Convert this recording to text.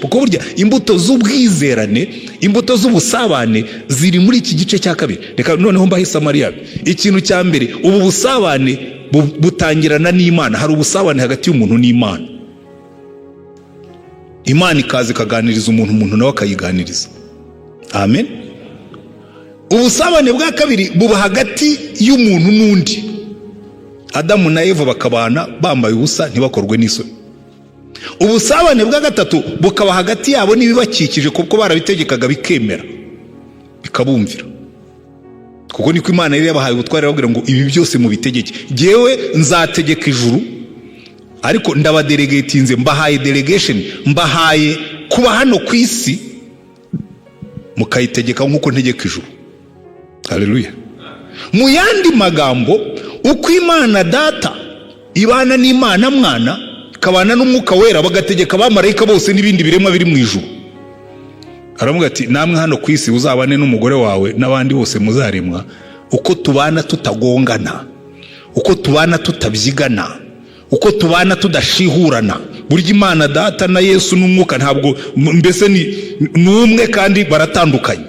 kuko burya imbuto z'ubwizerane, imbuto z'ubusabane ziri muri iki gice cya kabiri. Reka noneho mbahe Samariya. Ikintu cya mbere, ubu busabane butangirana n'Imana. Hari ubusabane hagati y'umuntu n'Imana. Imana ikaza ikaganiriza umuntu nawe akayiganiriza. Amen. Ubusabane bwa kabiri buba hagati y'umuntu n'undi. Adamu na Eva bakabana bambaye ubusa ntibakorwe n'isoni. Ubusabane bwa gatatu bukaba hagati yabo n'ibibakikije, kuko barabitegekaga bikemera bikabumvira, kuko niko Imana yari yabahaye ubutware babwira ngo ibi byose mu bitegeke. Jewe nzategeka ijuru, ariko ndabadelegatinze, mbahaye delegation, mbahaye kuba hano ku isi mukayitegeka nk'uko ntegeka ijuru. Haleluya. Mu yandi magambo, uko Imana Data ibana n'Imana Mwana kabana n'Umwuka Wera, bagategeka abamarayika bose n'ibindi biremwa biri mu ijuru. Aravuga ati namwe hano ku isi uzabane n'umugore wawe n'abandi bose muzaremwa, uko tubana tutagongana, uko tubana tutabyigana, uko tubana tudashihurana. Burya Imana Data na Yesu n'Umwuka ntabwo mbese ni umwe kandi baratandukanye.